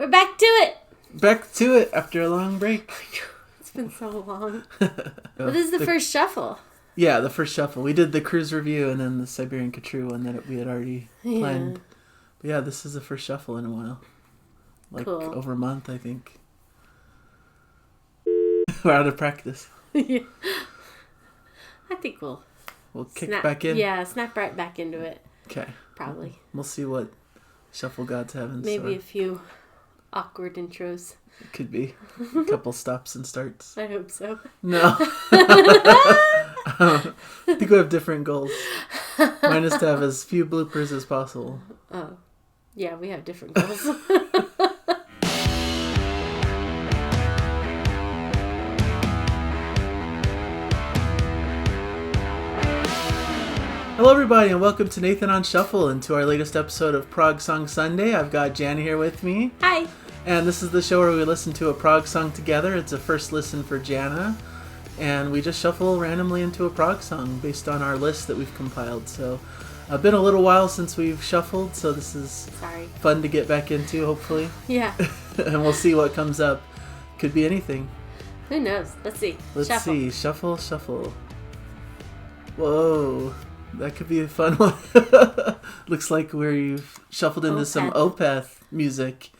We're back to it. Back to it after a long break. It's been so long. Well, this is the first shuffle. Yeah, the first shuffle. We did the cruise review and then the Siberian Khatru one that we had already planned. But yeah, this is the first shuffle in a while. Like cool. Over a month, I think. We're out of practice. Yeah. I think we'll kick back in. Yeah, snap right back into it. Okay. Probably. We'll see what Shuffle Gods have in Maybe store. a few awkward intros. It could be. A couple stops and starts. I hope so. No. I think we have different goals. Mine is to have as few bloopers as possible. Oh. Yeah, we have different goals. Hello everybody and welcome to Nathan on Shuffle and to our latest episode of Prog Song Sunday. I've got Jana here with me. Hi. And this is the show where we listen to a prog song together. It's a first listen for Jana. And we just shuffle randomly into a prog song based on our list that we've compiled. So it's been a little while since we've shuffled, so this is fun to get back into, hopefully. Yeah. And we'll see what comes up. Could be anything. Who knows? Let's see. Let's see. Shuffle, shuffle. Whoa. That could be a fun one. Looks like where you've shuffled into some Opeth music.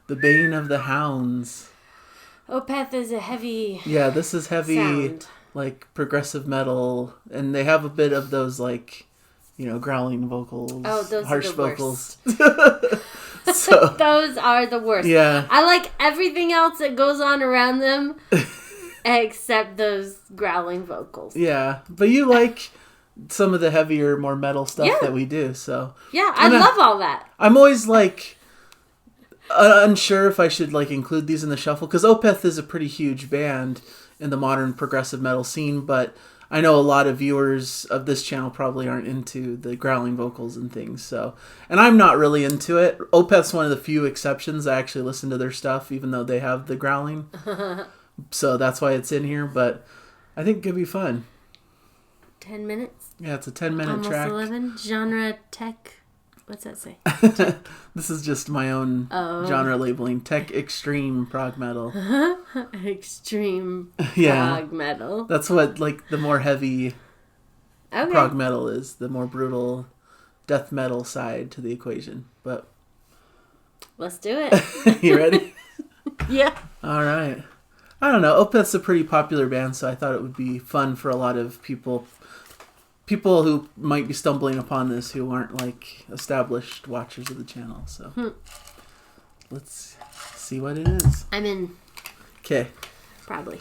The Bane of the Hounds. Opeth is a heavy Yeah, this is heavy, sound. Like progressive metal. And they have a bit of those, like, you know, growling vocals. Oh, those harsh are the vocals. Worst. So, those are the worst. Yeah. I like everything else that goes on around them except those growling vocals. Yeah, but you like some of the heavier, more metal stuff that we do, so... Yeah, I love all that. I'm always, like, unsure if I should, like, include these in the shuffle, because Opeth is a pretty huge band in the modern progressive metal scene, but I know a lot of viewers of this channel probably aren't into the growling vocals and things, so... And I'm not really into it. Opeth's one of the few exceptions. I actually listen to their stuff, even though they have the growling. So that's why it's in here, but I think it could be fun. 10 minutes? Yeah, it's a 10-minute track. Almost 11. Genre tech. What's that say? This is just my own genre labeling. Tech extreme prog metal. Extreme prog metal. That's what, like, the more heavy prog metal is. The more brutal death metal side to the equation. But let's do it. You ready? Yeah. All right. I don't know. Opeth's a pretty popular band, so I thought it would be fun for a lot of people who might be stumbling upon this who aren't, like, established watchers of the channel. So let's see what it is. I'm in. Okay. Probably.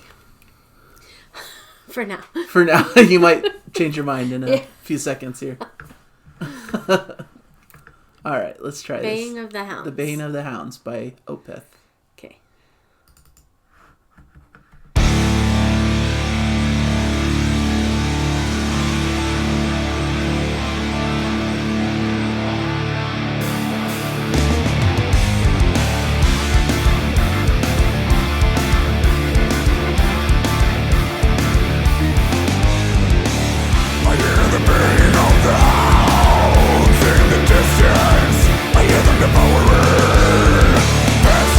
For now. For now. You might change your mind in a few seconds here. All right, let's try this. Bane of the Hounds. The Bane of the Hounds by Opeth. Okay. Distance, I hear them devouring. Best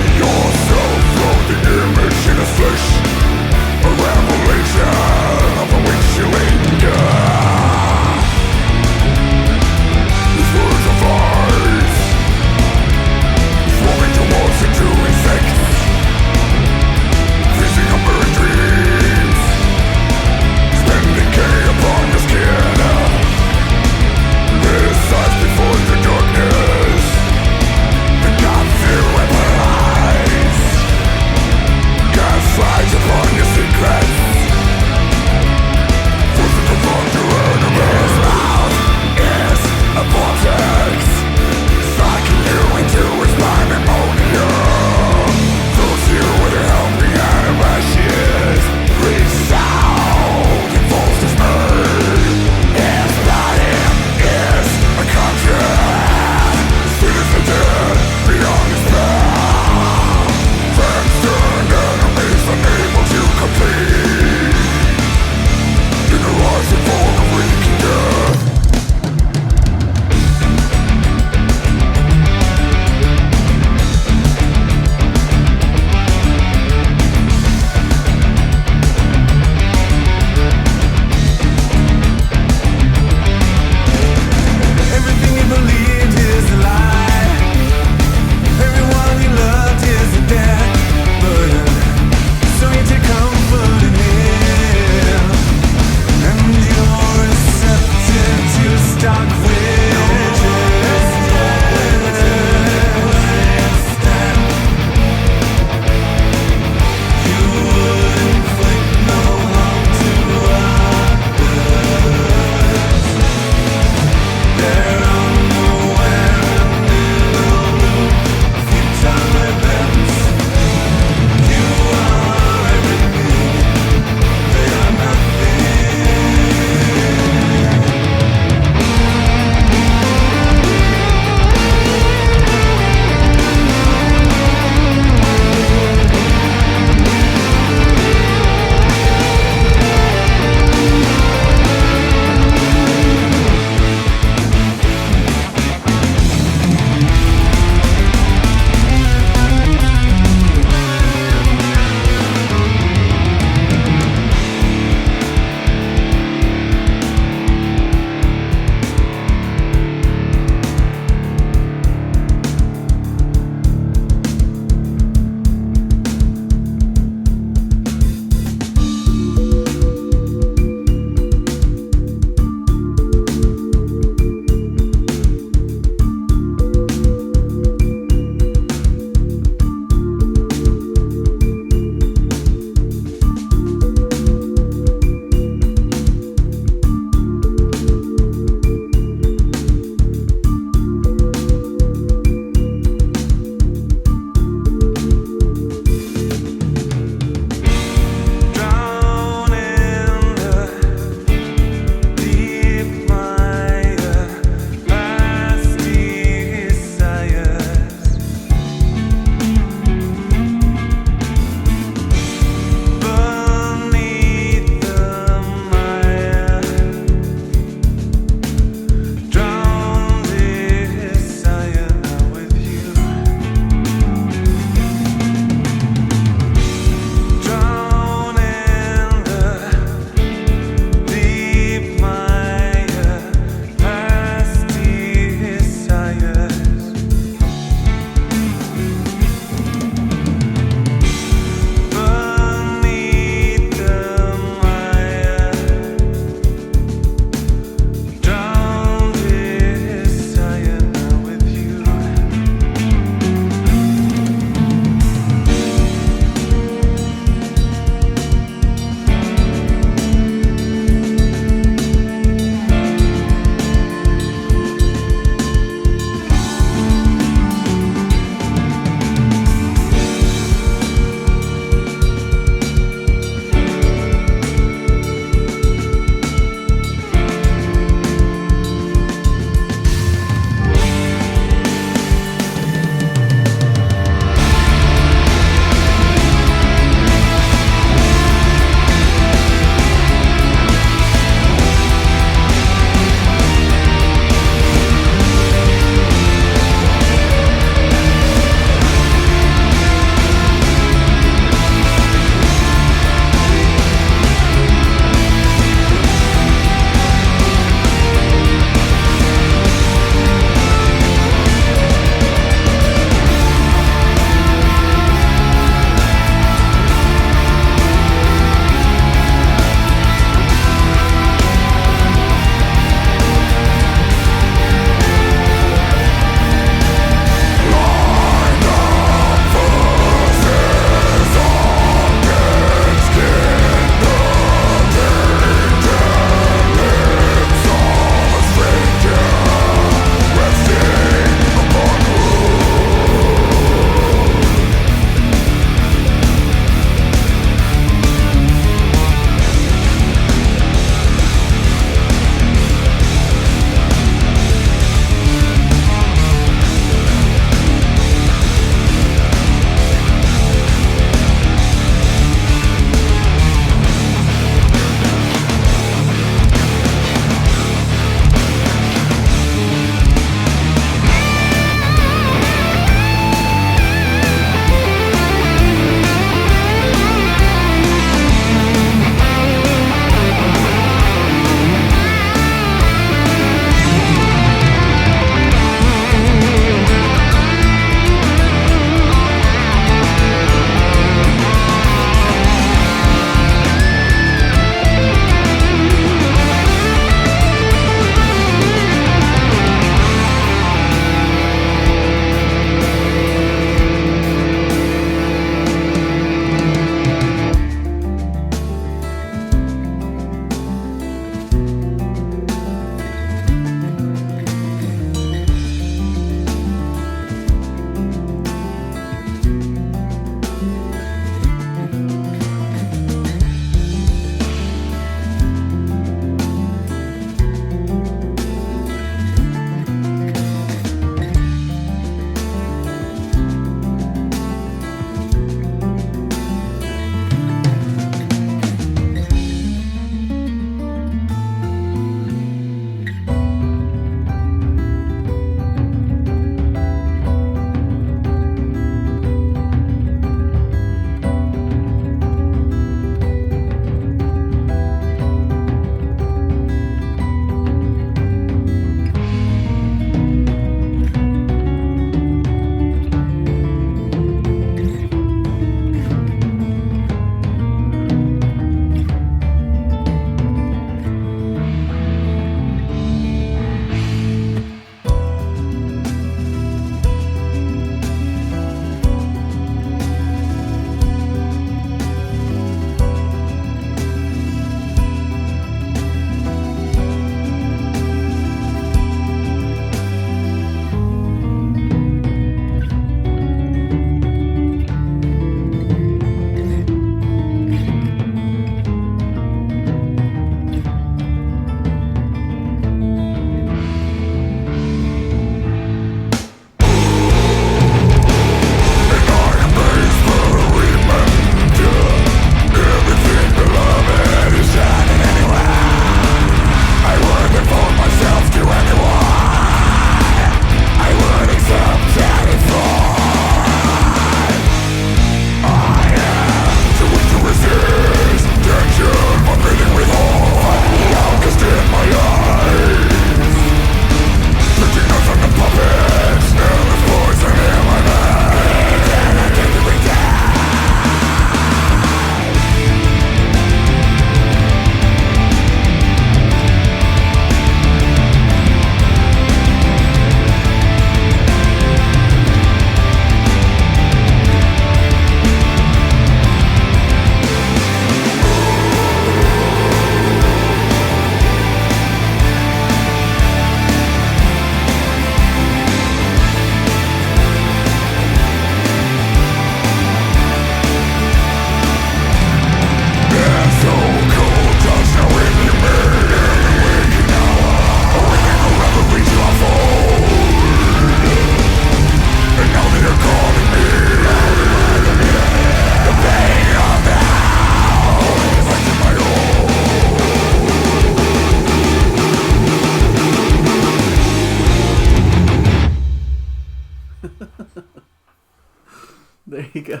There you go.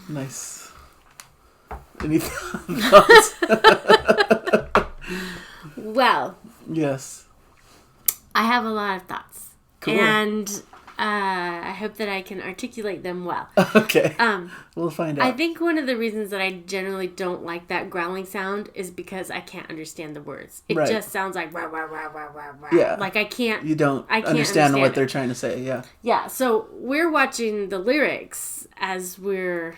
Nice. Any thoughts? Well. Yes. I have a lot of thoughts. Cool. And I hope that I can articulate them well. Okay. We'll find out. I think one of the reasons that I generally don't like that growling sound is because I can't understand the words. It just sounds like rah, rah, rah, rah, rah, rah. Yeah. Like I can't understand what they're trying to say, yeah. Yeah, so we're watching the lyrics as we're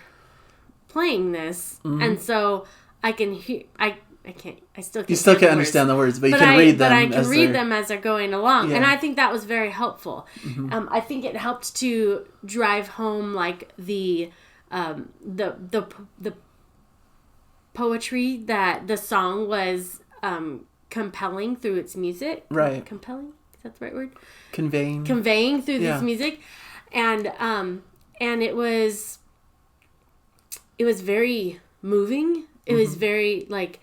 playing this, and so I can hear I still can't. You still can't understand the words, but you can read them. But I can read them as they're going along, and I think that was very helpful. Mm-hmm. I think it helped to drive home like the poetry that the song was compelling through its music. Right. Compelling? Is that the right word? Conveying through this music, and it was very moving. It was very like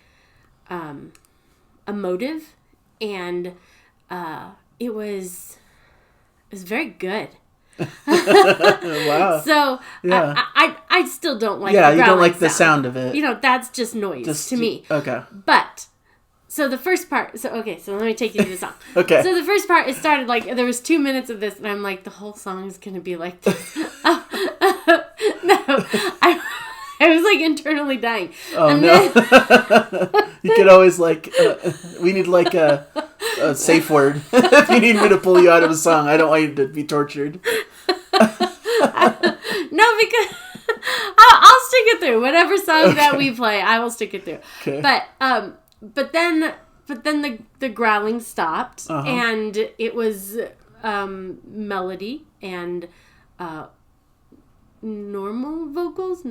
emotive, and it was very good. Wow. So yeah. I still don't like you don't like sound. the sound of it. That's just noise to me. Okay. But so the first part, so let me take you to the song. Okay. So the first part, it started like there was 2 minutes of this, and I'm like, the whole song is gonna be like this. No, I was like internally dying. Oh, and no. You could always we need like a safe word. If you need me to pull you out of a song, I don't want you to be tortured. No, because I'll stick it through. Whatever song that we play, I will stick it through. Okay. But then the growling stopped, and it was melody and normal vocals.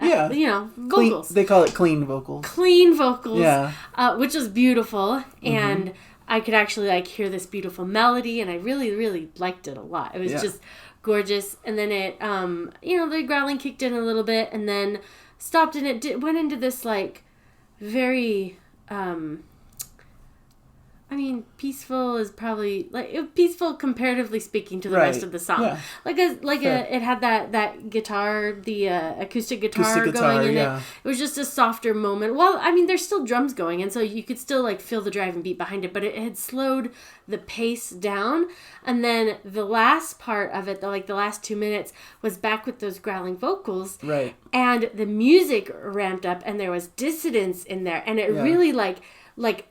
Yeah. Vocals. They call it clean vocals. Clean vocals. Yeah. Which was beautiful, and I could actually hear this beautiful melody, and I really, really liked it a lot. It was just gorgeous. And then it, the growling kicked in a little bit, and then stopped, and it went into this very, peaceful is probably peaceful comparatively speaking to the rest of the song. Yeah. It had that guitar, the acoustic guitar going in it. It was just a softer moment. Well, there's still drums going, and so you could still feel the driving beat behind it, but it had slowed the pace down. And then the last part of it, the last 2 minutes, was back with those growling vocals. Right. And the music ramped up, and there was dissonance in there, and it really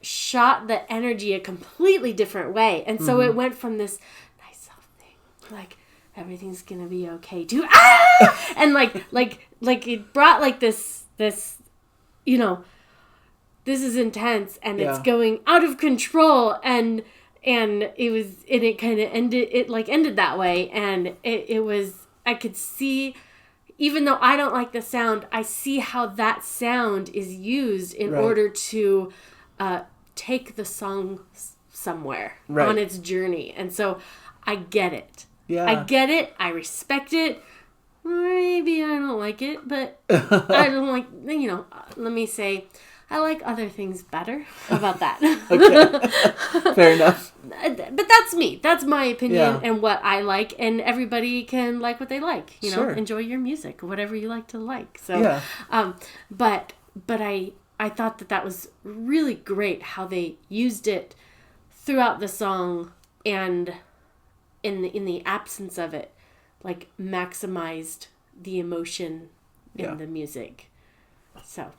shot the energy a completely different way. And so it went from this nice soft thing, everything's gonna be okay, to and it brought this this is intense, and it's going out of control, and it kind of ended that way, and it was, I could see, even though I don't like the sound, I see how that sound is used in order to take the song somewhere on its journey. And so I get it. Yeah. I get it. I respect it. Maybe I don't like it, but I don't like, let me say, I like other things better. How about that? Okay. Fair enough. But that's me. That's my opinion and what I like, and everybody can like what they like. Sure. Enjoy your music, whatever you like to like. So, but I thought that was really great how they used it throughout the song, and in the absence of it, maximized the emotion in the music. So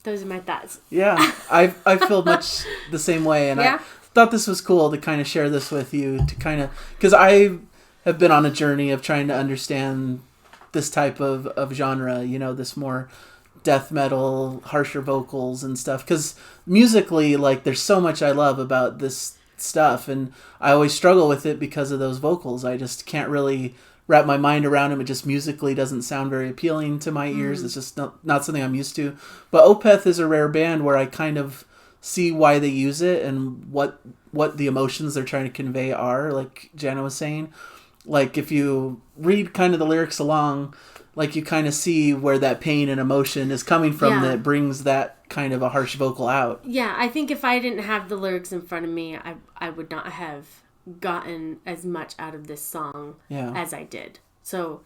those are my thoughts. Yeah, I feel much the same way, and I thought this was cool to kind of share this with you, because I have been on a journey of trying to understand this type of genre, this more death metal, harsher vocals and stuff, because musically, there's so much I love about this stuff, and I always struggle with it because of those vocals. I just can't really wrap my mind around them. It just musically doesn't sound very appealing to my ears. It's just not something I'm used to. But Opeth is a rare band where I kind of see why they use it and what the emotions they're trying to convey are, like Jana was saying. If you read kind of the lyrics along, you kind of see where that pain and emotion is coming from that brings that kind of a harsh vocal out. Yeah, I think if I didn't have the lyrics in front of me, I would not have gotten as much out of this song as I did. So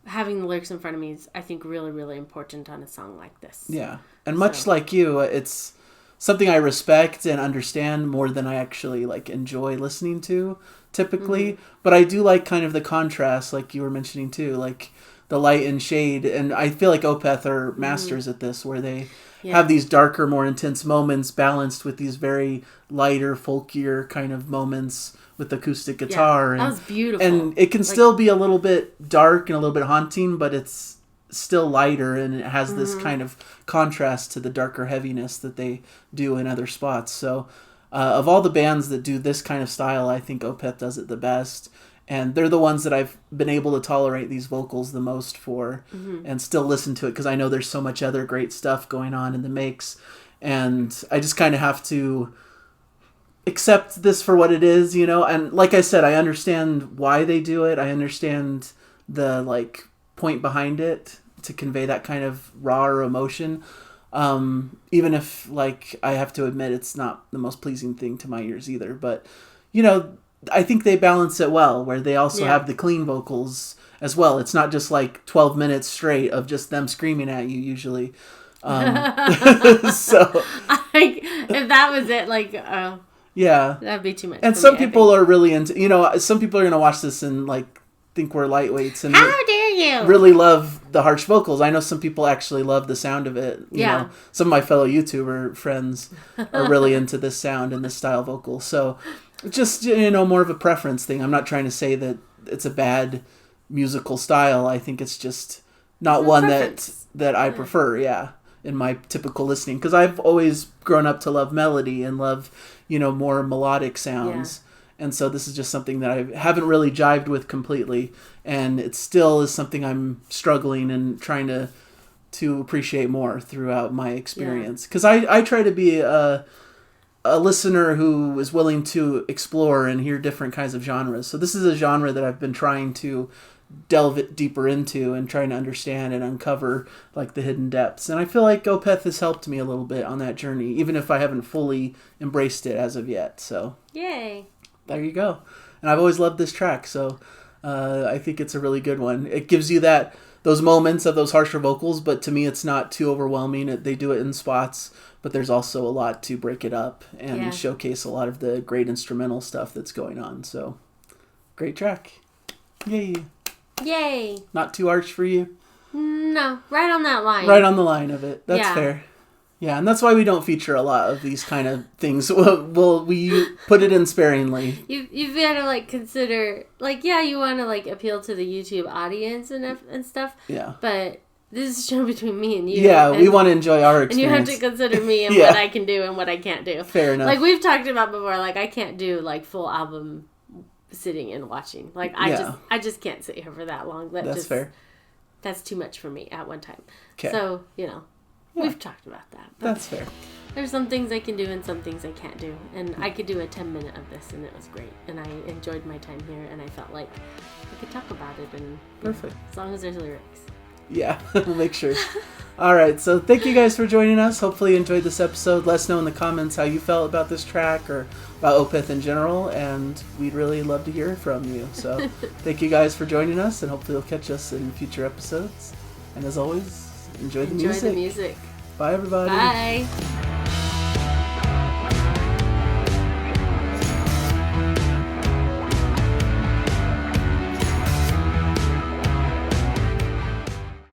having the lyrics in front of me is, I think, really, really important on a song like this. Yeah. And much like you, it's something I respect and understand more than I actually like enjoy listening to typically. Mm-hmm. But I do like kind of the contrast, like you were mentioning too, like the light and shade. And I feel like Opeth are masters at this, where they have these darker, more intense moments balanced with these very lighter, folkier kind of moments with acoustic guitar. That was beautiful. And it can still be a little bit dark and a little bit haunting, but it's still lighter, and it has this kind of contrast to the darker heaviness that they do in other spots. So of all the bands that do this kind of style, I think Opeth does it the best. And they're the ones that I've been able to tolerate these vocals the most for and still listen to it, because I know there's so much other great stuff going on in the mix. And I just kind of have to accept this for what it is, you know? And like I said, I understand why they do it. I understand the like point behind it to convey that kind of raw emotion. Even if, like, I have to admit it's not the most pleasing thing to my ears either. But, you know, I think they balance it well, where they also have the clean vocals as well. It's not just like 12 minutes straight of just them screaming at you usually. So if that was it, like, yeah, that'd be too much. And some people are really into, you know, some people are going to watch this and like think we're lightweights and how dare you really love the harsh vocals. I know some people actually love the sound of it. You know, some of my fellow YouTuber friends are really into this sound and this style vocal. So just, you know, more of a preference thing. I'm not trying to say that it's a bad musical style. I think it's just not one that I prefer, in my typical listening. Because I've always grown up to love melody and love, you know, more melodic sounds. And so this is just something that I haven't really jived with completely. And it still is something I'm struggling and trying to appreciate more throughout my experience. Because I try to be a listener who is willing to explore and hear different kinds of genres. So this is a genre that I've been trying to delve it deeper into and trying to understand and uncover like the hidden depths. And I feel like Opeth has helped me a little bit on that journey, even if I haven't fully embraced it as of yet. So yay. There you go. And I've always loved this track, so I think it's a really good one. It gives you those moments of those harsher vocals, but to me it's not too overwhelming. They do it in spots, but there's also a lot to break it up and showcase a lot of the great instrumental stuff that's going on. So, great track. Yay. Yay. Not too harsh for you? No, right on that line. Right on the line of it. That's fair. Yeah, and that's why we don't feature a lot of these kind of things. We put it in sparingly. You've got to like consider, like, you want to like appeal to the YouTube audience and stuff. Yeah. But this is a show between me and you. Yeah, we want to enjoy our experience. And you have to consider me and what I can do and what I can't do. Fair enough. Like we've talked about before, like I can't do like full album sitting and watching. Like I just can't sit here for that long. That's fair. That's too much for me at one time. Okay. So, you know. Yeah. We've talked about that. That's fair. There's some things I can do and some things I can't do. And I could do a 10-minute of this and it was great. And I enjoyed my time here and I felt like I could talk about it. And perfect. As long as there's lyrics. Yeah, we'll make sure. All right, so thank you guys for joining us. Hopefully you enjoyed this episode. Let us know in the comments how you felt about this track or about Opeth in general. And we'd really love to hear from you. So thank you guys for joining us and hopefully you'll catch us in future episodes. And as always, enjoy the music. Bye, everybody. Bye.